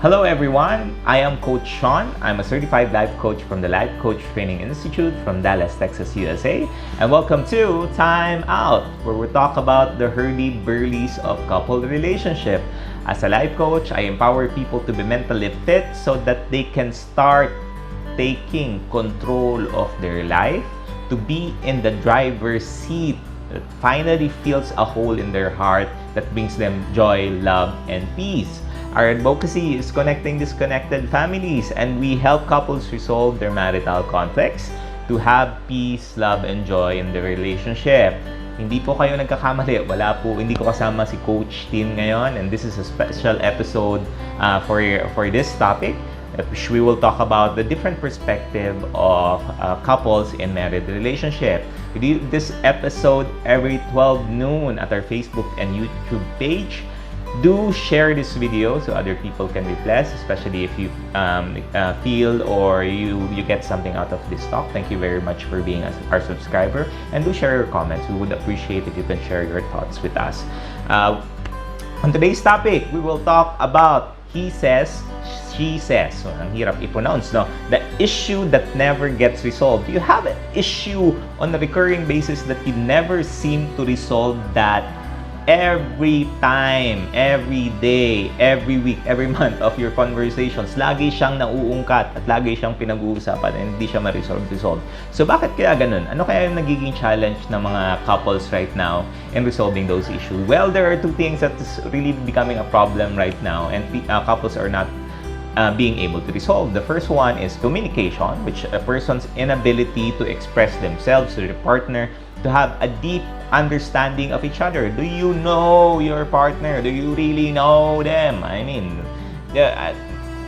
Hello everyone, I am Coach Sean. I'm a certified life coach from the Life Coach Training Institute from Dallas, Texas, USA. And welcome to Time Out, where we talk about the hurdy-burlies of couple relationship. As a life coach, I empower people to be mentally fit so that they can start taking control of their life, to be in the driver's seat that finally fills a hole in their heart that brings them joy, love, and peace. Our advocacy is connecting disconnected families, and we help couples resolve their marital conflicts to have peace, love, and joy in the relationship. Hindi po kayo nagkakamali. Hindi ko kasama si Coach Tin ngayon, and this is a special episode for this topic. We will talk about the different perspective of couples in married relationship. We do this episode every 12 noon at our Facebook and YouTube page. Do share this video so other people can be blessed, especially if you feel or you get something out of this talk. Thank you very much for being our subscriber, and do share your comments. We would appreciate if you can share your thoughts with us. On today's topic, we will talk about he says, she says. So, ang hirap i-pronounce, no? The issue that never gets resolved. Do you have an issue on a recurring basis that you never seem to resolve that every time, every day, every week, every month of your conversations, lagi siyang nauungkat at lagi siyang pinag-uusapan and hindi siya ma-resolve? So, bakit kaya ganun? Ano kaya yung nagiging challenge ng mga couples right now in resolving those issues? Well, there are two things that is really becoming a problem right now, and couples are not being able to resolve. The first one is communication, which a person's inability to express themselves to their partner, to have a deep understanding of each other. Do you know your partner? Do you really know them? I mean,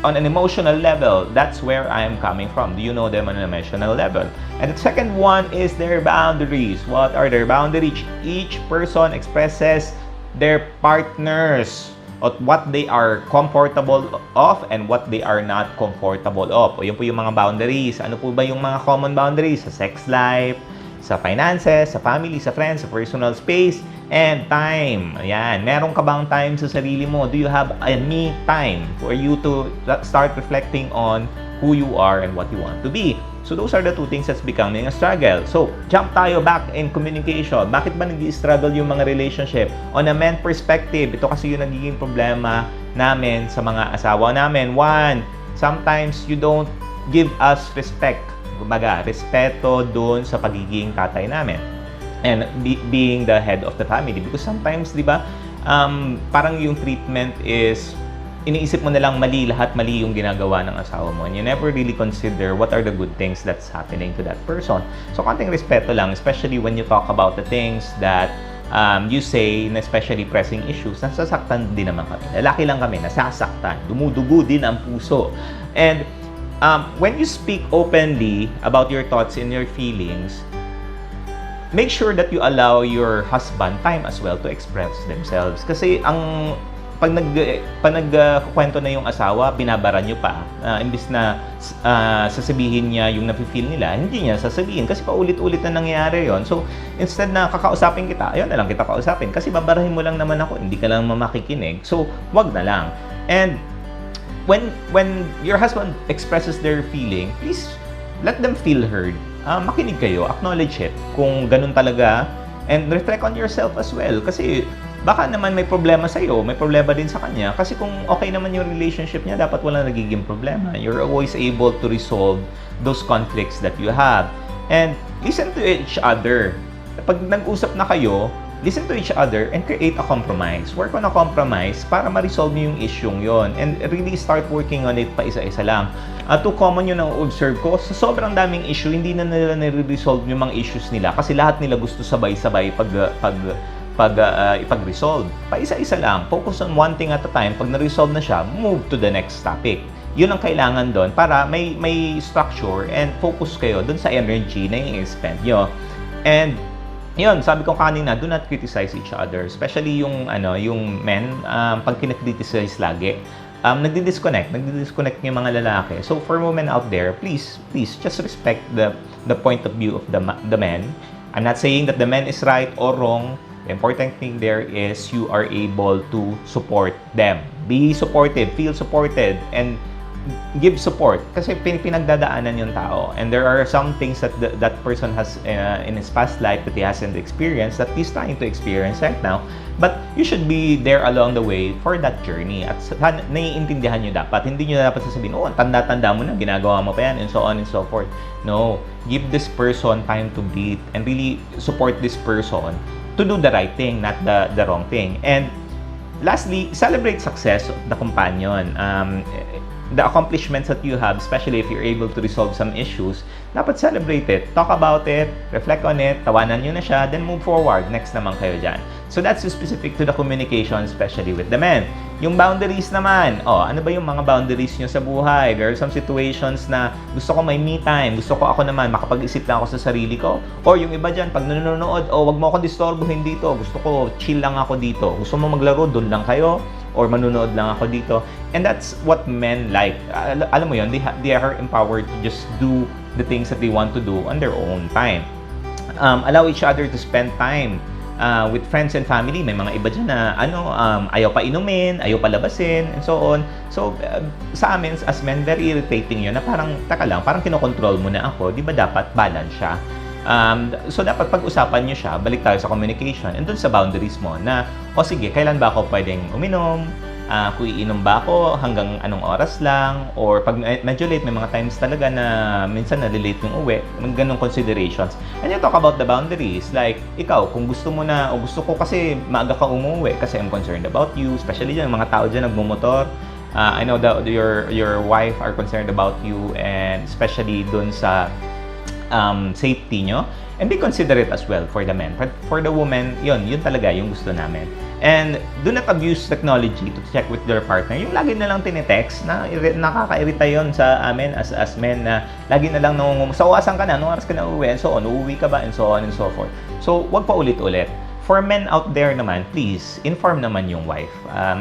on an emotional level, that's where I am coming from. Do you know them on an emotional level? And the second one is their boundaries. What are their boundaries? Each person expresses their partners at what they are comfortable of and what they are not comfortable of. O yun po yung mga boundaries. Ano po ba yung mga common boundaries? Sa sex life, sa finances, sa family, sa friends, sa personal space, and time. Ayan. Meron ka bang time sa sarili mo? Do you have a me time for you to start reflecting on who you are and what you want to be? So those are the two things that's becoming a struggle. So, jump tayo back in communication. Bakit ba nag-i-struggle yung mga relationship? On a man perspective, ito kasi yung nagiging problema namin sa mga asawa namin. One, sometimes you don't give us respect. Kumbaga, respeto doon sa pagiging tatay namin. And being the head of the family. Because sometimes, di ba, parang yung treatment is iniisip mo na lang lahat mali yung ginagawa ng asawa mo, and you never really consider what are the good things that's happening to that person. So, konting respeto lang, especially when you talk about the things that you say, na especially pressing issues, nasasaktan din naman kami. Lalaki lang kami, nasasaktan. Dumudugo din ang puso. And when you speak openly about your thoughts and your feelings, make sure that you allow your husband time as well to express themselves. Kasi pag nagkwento na yung asawa, binabara nyo pa. Imbis na sasabihin niya yung nafe-feel nila, hindi niya sasabihin kasi paulit-ulit na nangyayari yon. So, instead na kakausapin kita, ayun na lang kita kausapin kasi babarahin mo lang naman ako, hindi ka lang mamakikinig. So, wag na lang. And when your husband expresses their feeling, please let them feel heard. Makinig kayo, acknowledge it kung ganun talaga, and reflect on yourself as well. Kasi baka naman may problema sa iyo, may problema din sa kanya. Kasi kung okay naman yung relationship niya, dapat wala nagiging problema. You're always able to resolve those conflicts that you have. And listen to each other. Pag nag-usap na kayo, listen to each other and create a compromise. Work on a compromise para ma-resolve niyo yung issue yon. And really start working on it pa isa-isa lang. Too common yun ang observe ko. Sa sobrang daming issue, hindi na nila nire-resolve yung mga issues nila kasi lahat nila gusto sabay-sabay ipag-resolve. Pa isa-isa lang. Focus on one thing at a time. Pag na-resolve na siya, move to the next topic. Yun ang kailangan doon para may structure and focus kayo doon sa energy na i-spend nyo. And yun, sabi ko kanina, do not criticize each other. Especially yung men, pag kinakriticize lagi, nagdi-disconnect yung mga lalaki. So for women out there, please just respect the point of view of the man. I'm not saying that the man is right or wrong. The important thing there is you are able to support them. Be supportive, feel supported, and give support kasi pinagdadaanan yung tao, and there are some things that that person has in his past life that he hasn't experienced that he's trying to experience right now, but you should be there along the way for that journey, at naiintindihan nyo dapat. Hindi nyo dapat sasabihin, oh, tanda-tanda mo na, ginagawa mo pa yan, and so on and so forth. No, give this person time to breathe and really support this person to do the right thing, not the wrong thing. And lastly, celebrate success of the companion. The accomplishments that you have, especially if you're able to resolve some issues, dapat celebrate it. Talk about it, reflect on it, tawanan nyo na siya, then move forward. Next naman kayo dyan. So that's specific to the communication, especially with the men. Yung boundaries naman, ano ba yung mga boundaries nyo sa buhay? There are some situations na gusto ko may me time, gusto ko ako naman makapag-isip lang ako sa sarili ko. Or yung iba dyan, pag nanonood, wag mo akong disturbuhin dito, gusto ko chill lang ako dito. Gusto mo maglaro, doon lang kayo, or manunood lang ako dito. And that's what men like. Alam mo yun, they are empowered to just do the things that they want to do on their own time. Allow each other to spend time with friends and family. May mga iba dyan na ayaw pa inumin, ayaw pa labasin, and so on. So, sa amin, as men, very irritating yun na parang, taka lang, parang kinokontrol mo na ako. Di ba dapat balance siya? So, dapat pag-usapan nyo siya, balik tayo sa communication, and dun sa boundaries mo na, sige, kailan ba ako pwedeng uminom? Kung iinom ba ako hanggang anong oras lang, or pag medyo late, may mga times talaga na minsan na-late yung uwi, ganong considerations. And you talk about the boundaries, like ikaw, kung gusto mo na, o gusto ko kasi maaga ka umuwi kasi I'm concerned about you, especially yung mga tao dyan nagmumotor. I know that your wife are concerned about you, and especially dun sa safety nyo, and be considerate as well for the men. But for the women, yun talaga yung gusto namin. And do not abuse technology to check with your partner. Yung lagi na lang tinitext, nakaka-irita yun sa amin as men, na lagi na lang sa owasan ka na, anong oras ka na uwi, and so on, uuwi ka ba, and so on and so forth. So, wag pa ulit-ulit. For men out there naman, please, inform naman yung wife.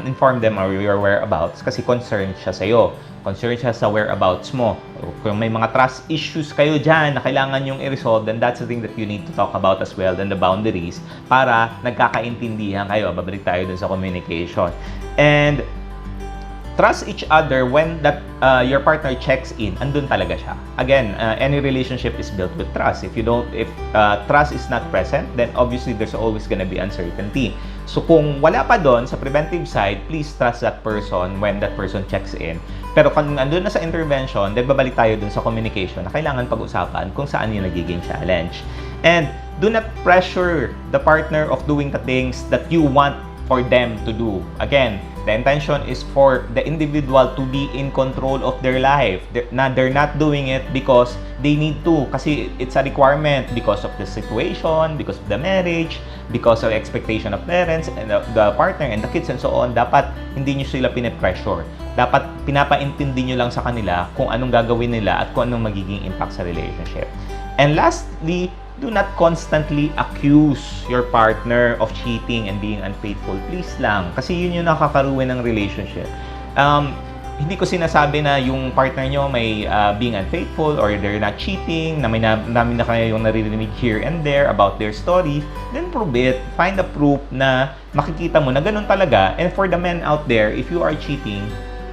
Inform them of your whereabouts kasi concerned siya sa'yo. Concerned siya sa whereabouts mo. Kung may mga trust issues kayo dyan na kailangan yung i-resolve, then that's the thing that you need to talk about as well, then the boundaries, para nagkakaintindihan kayo. Babalik tayo dun sa communication. And trust each other when that your partner checks in, andun talaga siya. Again, any relationship is built with trust. If trust is not present, then obviously there's always gonna be uncertainty. So kung wala pa doon sa preventive side, please trust that person when that person checks in. Pero kung andun na sa intervention, then babalik tayo dun sa communication na kailangan pag-usapan kung saan yung nagiging challenge. And do not pressure the partner of doing the things that you want for them to do. Again, the intention is for the individual to be in control of their life. They're not doing it because they need to, kasi it's a requirement because of the situation, because of the marriage, because of expectation of parents and the partner and the kids and so on. Dapat hindi nyo sila pinipressure. Dapat pinapaintindi nyo lang sa kanila kung anong gagawin nila at kung anong magiging impact sa relationship. And lastly, do not constantly accuse your partner of cheating and being unfaithful. Please lang. Kasi yun yung nakakaruin ng relationship. Hindi ko sinasabi na yung partner nyo may being unfaithful or they're not cheating, na may namin na kayo yung naririnig here and there about their stories. Then prove it. Find a proof na makikita mo na ganun talaga. And for the men out there, if you are cheating,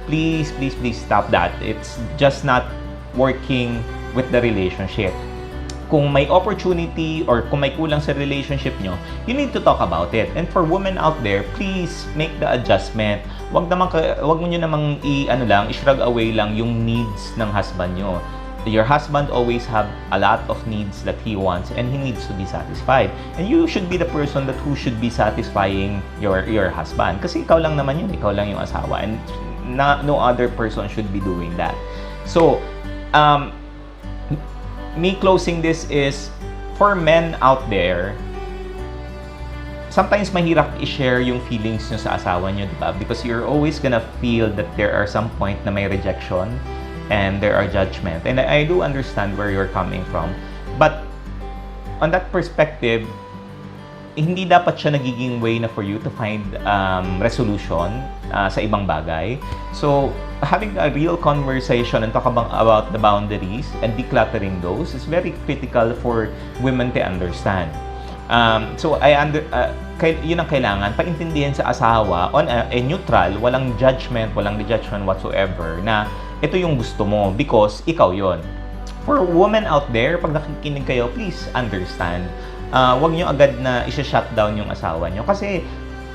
please stop that. It's just not working with the relationship. Kung may opportunity or kung may kulang sa relationship nyo, you need to talk about it. And for women out there, please make the adjustment. Wag mo nyo namang i-shrug away lang yung needs ng husband nyo. Your husband always have a lot of needs that he wants and he needs to be satisfied. And you should be the person who should be satisfying your husband. Kasi ikaw lang naman yun, ikaw lang yung asawa. And no other person should be doing that. So, me closing this is, for men out there, sometimes mahirap i-share yung feelings nyo sa asawa nyo, diba? Because you're always gonna feel that there are some point na may rejection and there are judgment. And I do understand where you're coming from. But on that perspective, hindi dapat siya nagiging way na for you to find resolution sa ibang bagay. So, having a real conversation and talk about the boundaries and decluttering those is very critical for women to understand. yun ang kailangan, paintindihan sa asawa on a neutral, walang judgment whatsoever na ito yung gusto mo because ikaw yon. For women out there, pag nakikinig kayo, please understand. Wag nyo agad na isa-shutdown yung asawa nyo kasi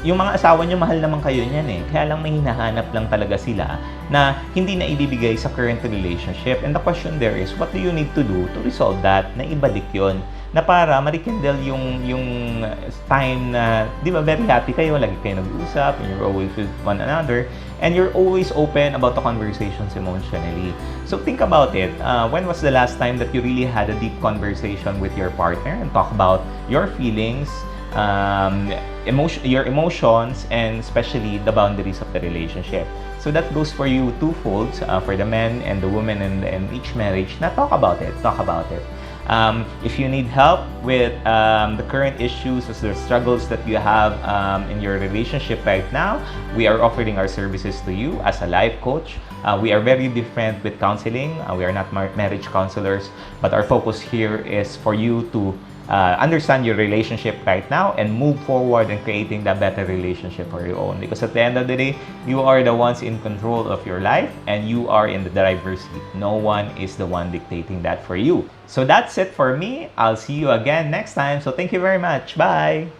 yung mga asawa nyo, mahal naman kayo niyan eh. Kaya lang may hinahanap lang talaga sila na hindi na ibibigay sa current relationship. And the question there is, what do you need to do to resolve that? Na ibalik yon, na para ma-rekindle yung time na, di ba, very happy kayo, lagi kayo nag-uusap, and you're always with one another, and you're always open about the conversations emotionally. So think about it. When was the last time that you really had a deep conversation with your partner and talk about your feelings, your emotions, and especially the boundaries of the relationship? So that goes for you twofold, for the men and the women in each marriage. Na talk about it. If you need help with the current issues or the struggles that you have in your relationship right now, we are offering our services to you as a life coach. We are very different with counseling. We are not marriage counselors, but our focus here is for you to understand your relationship right now and move forward in creating that better relationship for your own. Because at the end of the day, you are the ones in control of your life and you are in the driver's seat. No one is the one dictating that for you. So that's it for me. I'll see you again next time. So thank you very much. Bye!